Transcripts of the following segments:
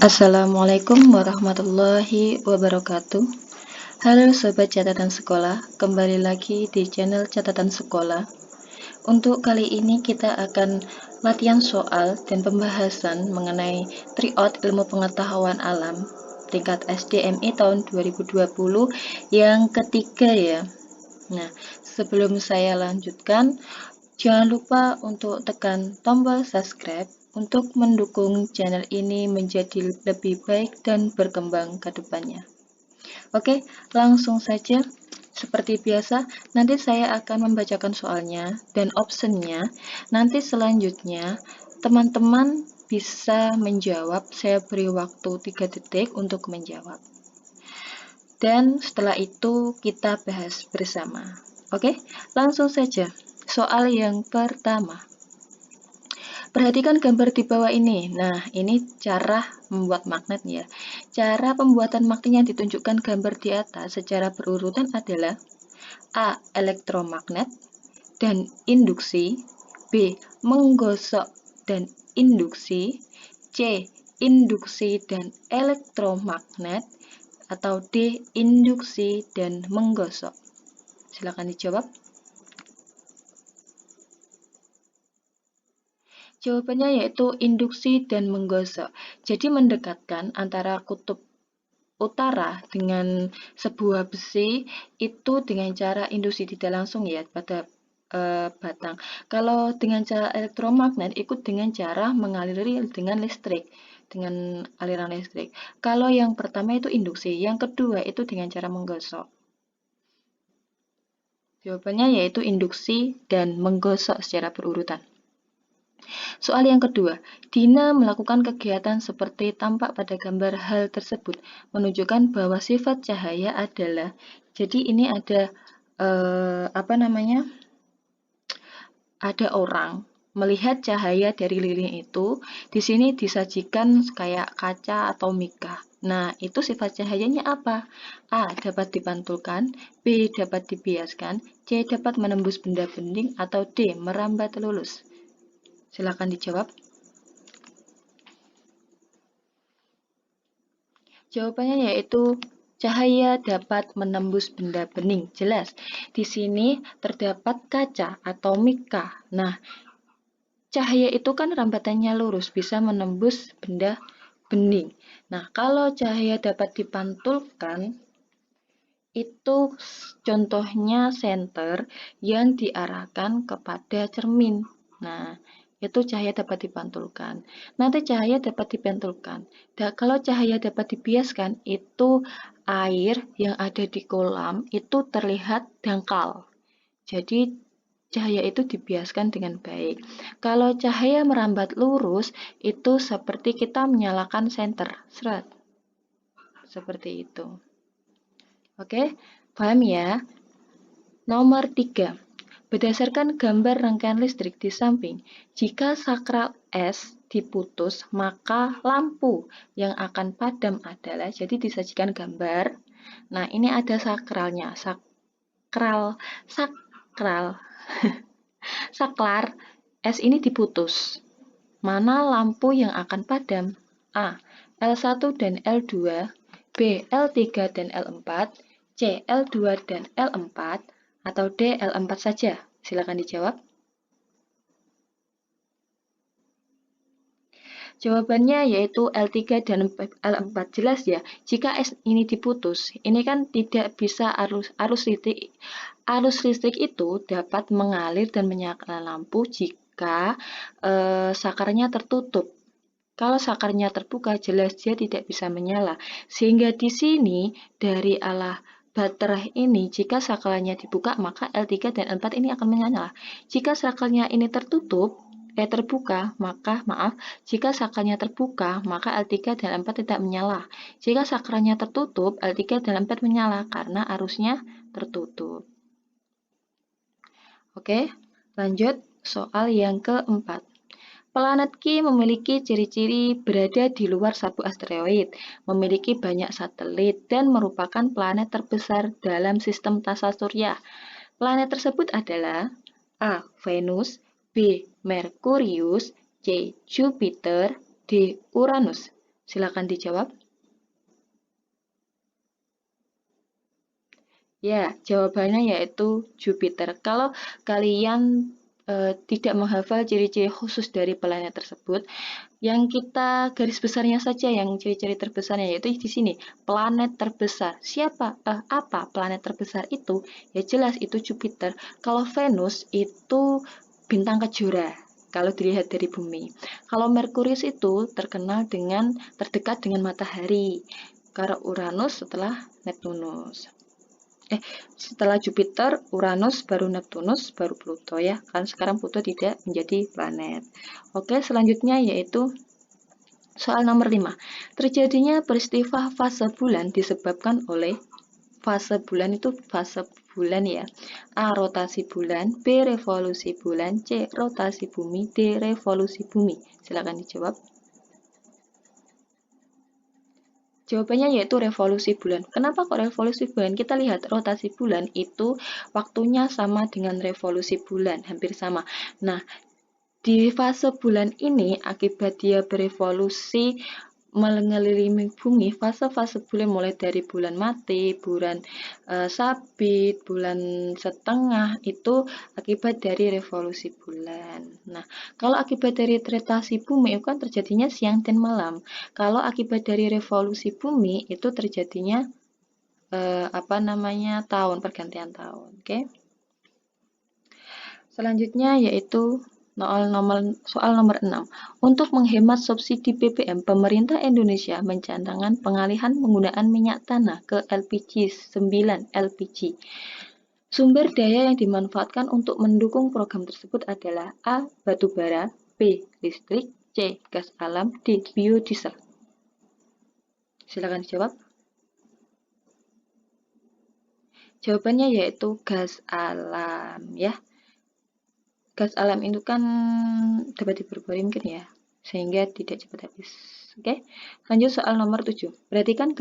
Assalamualaikum warahmatullahi wabarakatuh. Halo Sobat Catatan Sekolah, kembali lagi di channel Catatan Sekolah. Untuk kali ini kita akan latihan soal dan pembahasan mengenai Tryout Ilmu Pengetahuan Alam tingkat SDMI tahun 2020 yang ketiga ya. Nah, sebelum saya lanjutkan, jangan lupa untuk tekan tombol subscribe untuk mendukung channel ini menjadi lebih baik dan berkembang ke depannya. Oke, langsung saja. Seperti biasa, nanti saya akan membacakan soalnya dan optionnya. Nanti selanjutnya, teman-teman bisa menjawab. Saya beri waktu 3 detik untuk menjawab. Dan setelah itu kita bahas bersama. Oke, langsung saja. Soal yang pertama. Perhatikan gambar di bawah ini. Nah, ini cara membuat magnet ya. Cara pembuatan magnet yang ditunjukkan gambar di atas secara berurutan adalah A. Elektromagnet dan induksi, B. Menggosok dan induksi, C. Induksi dan elektromagnet, atau D. Induksi dan menggosok. Silakan dijawab. Jawabannya yaitu induksi dan menggosok. Jadi mendekatkan antara kutub utara dengan sebuah besi itu dengan cara induksi, tidak langsung ya pada batang. Kalau dengan cara elektromagnet ikut dengan cara mengaliri dengan listrik, dengan aliran listrik. Kalau yang pertama itu induksi, yang kedua itu dengan cara menggosok. Jawabannya yaitu induksi dan menggosok secara berurutan. Soal yang kedua, Dina melakukan kegiatan seperti tampak pada gambar. Hal tersebut menunjukkan bahwa sifat cahaya adalah, jadi ini ada ada orang melihat cahaya dari lilin itu. Di sini disajikan kayak kaca atau mika. Nah, itu sifat cahayanya apa? A. Dapat dipantulkan, B. Dapat dibiaskan, C. Dapat menembus benda bening, atau D. Merambat lulus. Silakan dijawab. Jawabannya yaitu cahaya dapat menembus benda bening. Jelas, di sini terdapat kaca atau mika. Nah, cahaya itu kan rambatannya lurus, bisa menembus benda bening. Nah, kalau cahaya dapat dipantulkan, itu contohnya senter yang diarahkan kepada cermin. Nah, itu cahaya dapat dipantulkan. Nanti cahaya dapat dipantulkan. Kalau cahaya dapat dibiaskan, itu air yang ada di kolam itu terlihat dangkal. Jadi cahaya itu dibiaskan dengan baik. Kalau cahaya merambat lurus, itu seperti kita menyalakan senter. Seret. Seperti itu. Oke, paham ya? Nomor 3. Berdasarkan gambar rangkaian listrik di samping, jika sakral S diputus, maka lampu yang akan padam adalah, jadi disajikan gambar. Nah, ini ada sakralnya. Saklar S ini diputus. Mana lampu yang akan padam? A. L1 dan L2, B. L3 dan L4, C. L2 dan L4, atau D. L4 saja. Silakan dijawab. Jawabannya yaitu L3 dan L4. Jelas ya, jika S ini diputus, ini kan tidak bisa arus listrik. Arus listrik itu dapat mengalir dan menyalakan lampu jika sakarnya tertutup. Kalau sakarnya terbuka, jelas dia tidak bisa menyala. Sehingga di sini dari arah baterai ini, jika sakarnya dibuka, maka L3 dan L4 ini akan menyala. Jika sakarnya ini terbuka, jika sakarnya terbuka, maka L3 dan L4 tidak menyala. Jika sakarnya tertutup, L3 dan L4 menyala karena arusnya tertutup. Oke, lanjut soal yang keempat. Planet Ki memiliki ciri-ciri berada di luar sabuk asteroid, memiliki banyak satelit, dan merupakan planet terbesar dalam sistem tata surya. Planet tersebut adalah A. Venus, B. Merkurius, C. Jupiter, D. D. Uranus? Silakan dijawab. Ya, jawabannya yaitu Jupiter. Kalau kalian tidak menghafal ciri-ciri khusus dari planet tersebut, yang kita garis besarnya saja, yang ciri-ciri terbesarnya yaitu di sini, planet terbesar. Siapa? Apa planet terbesar itu? Ya jelas itu Jupiter. Kalau Venus itu bintang kejora. Kalau dilihat dari bumi. Kalau Merkurius itu terkenal dengan terdekat dengan matahari. Kalau Uranus setelah Neptunus. Setelah Jupiter, Uranus, baru Neptunus, baru Pluto ya. Kan sekarang Pluto tidak menjadi planet. Oke, selanjutnya yaitu soal nomor 5. Terjadinya peristiwa fase bulan disebabkan oleh fase bulan itu fase bulan ya. A. Rotasi bulan, B. Revolusi bulan, C. Rotasi bumi, D. Revolusi bumi. Silakan dijawab. Jawabannya yaitu revolusi bulan. Kenapa kok revolusi bulan? Kita lihat rotasi bulan itu waktunya sama dengan revolusi bulan, hampir sama. Nah, di fase bulan ini akibat dia berevolusi mengelilingi bumi, fase-fase bulan mulai dari bulan mati, bulan sabit, bulan setengah itu akibat dari revolusi bulan. Nah, kalau akibat dari rotasi bumi itu kan terjadinya siang dan malam. Kalau akibat dari revolusi bumi itu terjadinya pergantian tahun. Oke. Selanjutnya yaitu soal nomor 6. Untuk menghemat subsidi BBM, pemerintah Indonesia mencanangkan pengalihan penggunaan minyak tanah ke LPG 9 LPG. Sumber daya yang dimanfaatkan untuk mendukung program tersebut adalah A. Batu bara, B. Listrik, C. Gas alam, D. Biodiesel. Silakan dijawab. Jawabannya yaitu gas alam ya. Gas alam itu kan dapat diperbarui mungkin ya, sehingga tidak cepat habis. Oke, lanjut soal nomor 7. Perhatikan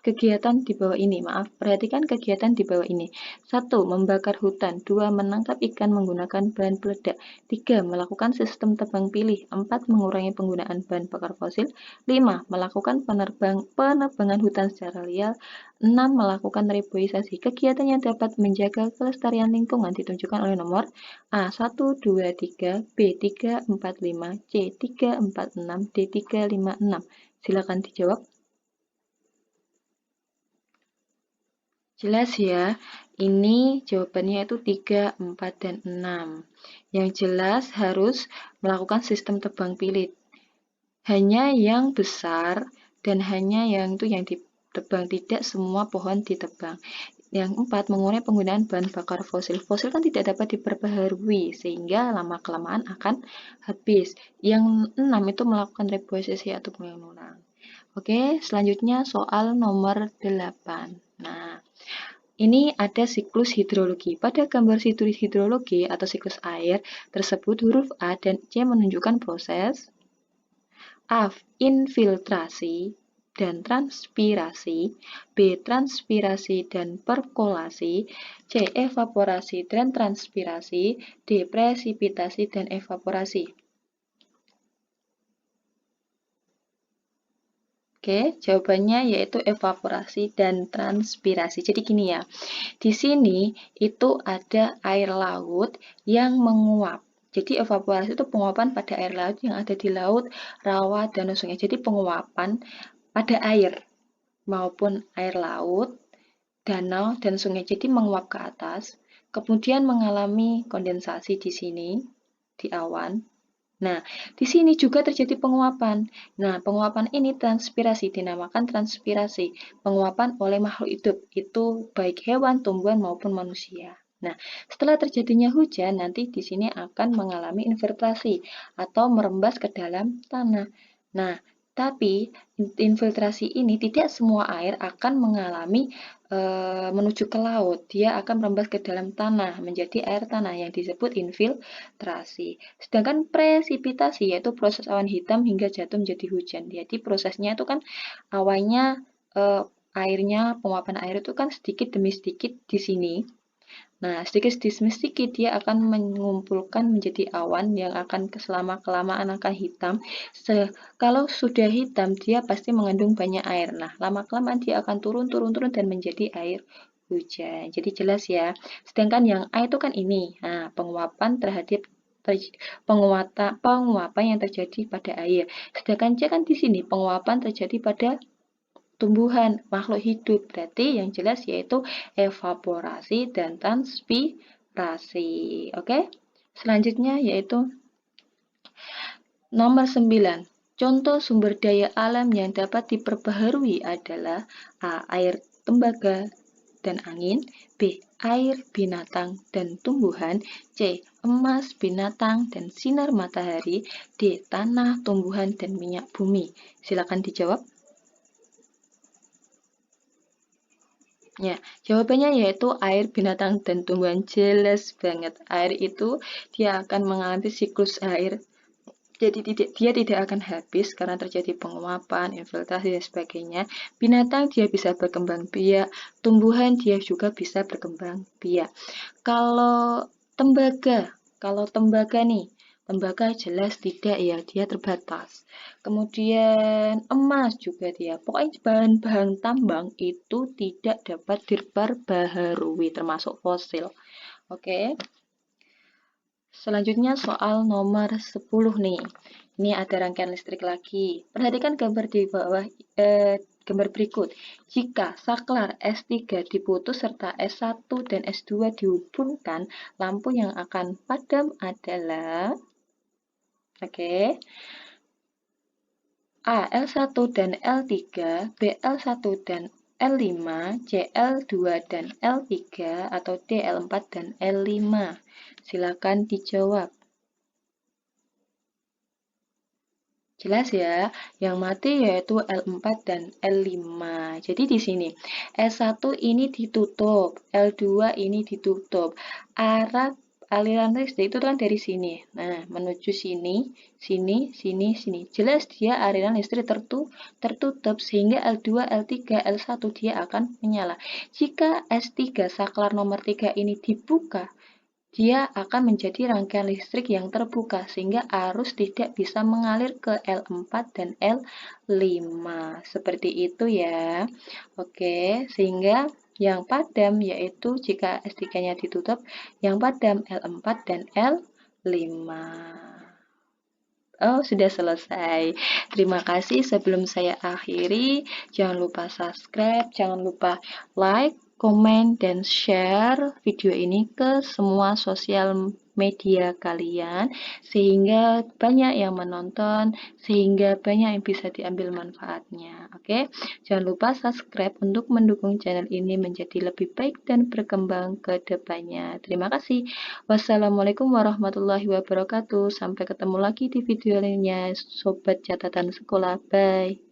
kegiatan di bawah ini. Perhatikan kegiatan di bawah ini. 1. Membakar hutan. 2. Menangkap ikan menggunakan bahan peledak. 3. Melakukan sistem tebang pilih. 4. Mengurangi penggunaan bahan bakar fosil. 5. Melakukan penebangan hutan secara liar. 6. Melakukan reboisasi. Kegiatan yang dapat menjaga kelestarian lingkungan ditunjukkan oleh nomor A. 1, 2, 3, B. 3, 4, 5, C. 3, 4, 6, D. 3, 5, 6. Silakan dijawab. Jelas ya, ini jawabannya itu 3, 4, dan 6. Yang jelas harus melakukan sistem tebang pilih. Hanya yang besar dan hanya yang ditebang, tidak semua pohon ditebang. Yang 4, mengurangi penggunaan bahan bakar fosil. Fosil kan tidak dapat diperbaharui, sehingga lama-kelamaan akan habis. Yang 6 itu melakukan reboisasi atau pengurangan. Oke, selanjutnya soal nomor 8. Nah, ini ada siklus hidrologi. Pada gambar siklus hidrologi atau siklus air tersebut, huruf A dan C menunjukkan proses A. Infiltrasi dan transpirasi, B. Transpirasi dan perkolasi, C. Evaporasi dan transpirasi, D. Presipitasi dan evaporasi. Oke, jawabannya yaitu evaporasi dan transpirasi. Jadi gini ya, di sini itu ada air laut yang menguap. Jadi evaporasi itu penguapan pada air laut yang ada di laut, rawa, danau, sungai. Jadi penguapan pada air maupun air laut, danau, dan sungai. Jadi menguap ke atas, kemudian mengalami kondensasi di sini, di awan. Nah, di sini juga terjadi penguapan. Nah, penguapan ini transpirasi, dinamakan transpirasi. Penguapan oleh makhluk hidup, itu baik hewan, tumbuhan, maupun manusia. Nah, setelah terjadinya hujan, nanti di sini akan mengalami infiltrasi atau merembas ke dalam tanah. Nah, tapi infiltrasi ini tidak semua air akan mengalami menuju ke laut. Dia akan merembas ke dalam tanah menjadi air tanah yang disebut infiltrasi. Sedangkan presipitasi yaitu proses awan hitam hingga jatuh menjadi hujan. Jadi prosesnya itu kan awannya airnya, penguapan air itu kan sedikit demi sedikit di sini. Nah, sedikit demi sedikit dia akan mengumpulkan menjadi awan yang akan selama-kelamaan akan hitam. Kalau sudah hitam, dia pasti mengandung banyak air. Nah, lama-kelamaan dia akan turun dan menjadi air hujan. Jadi jelas ya. Sedangkan yang A itu kan ini. Nah, penguapan terhadap penguapan yang terjadi pada air. Sedangkan C kan di sini penguapan terjadi pada tumbuhan makhluk hidup. Berarti yang jelas yaitu evaporasi dan transpirasi. Oke? Selanjutnya yaitu nomor 9. Contoh sumber daya alam yang dapat diperbaharui adalah A. Air, tembaga, dan angin. B. Air, binatang, dan tumbuhan. C. Emas, binatang, dan sinar matahari. D. Tanah, tumbuhan, dan minyak bumi. Silakan dijawab. Ya, jawabannya yaitu air, binatang, dan tumbuhan. Jelas banget. Air itu dia akan mengalami siklus air. Jadi dia tidak akan habis karena terjadi penguapan, infiltrasi, dan sebagainya. Binatang dia bisa berkembang biak, tumbuhan dia juga bisa berkembang biak. Kalau tembaga nih, tembaga jelas tidak ya, dia terbatas. Kemudian emas juga dia. Pokoknya bahan-bahan tambang itu tidak dapat diperbaharui termasuk fosil. Oke. Selanjutnya soal nomor 10 nih. Ini ada rangkaian listrik lagi. Perhatikan gambar di bawah gambar berikut. Jika saklar S3 diputus serta S1 dan S2 dihubungkan, lampu yang akan padam adalah A. L1 dan L3, B. L1 dan L5, C. L2 dan L3, atau D. L4 dan L5. Silakan dijawab. Jelas ya, yang mati yaitu L4 dan L5. Jadi di sini S1 ini ditutup, L2 ini ditutup. Arah aliran listrik itu kan dari sini. Nah, menuju sini, sini, sini, sini. Jelas dia aliran listrik tertutup sehingga L2, L3, L1 dia akan menyala. Jika S3 saklar nomor 3 ini dibuka, dia akan menjadi rangkaian listrik yang terbuka sehingga arus tidak bisa mengalir ke L4 dan L5. Seperti itu ya. Oke, sehingga yang padam yaitu jika S3-nya ditutup, yang padam L4 dan L5. Oh, sudah selesai. Terima kasih. Sebelum saya akhiri, jangan lupa subscribe, jangan lupa like, komen, dan share video ini ke semua sosial media kalian, sehingga banyak yang menonton, sehingga banyak yang bisa diambil manfaatnya. Oke, jangan lupa subscribe untuk mendukung channel ini menjadi lebih baik dan berkembang ke depannya. Terima kasih. Wassalamualaikum warahmatullahi wabarakatuh. Sampai ketemu lagi di video lainnya, Sobat Catatan Sekolah. Bye.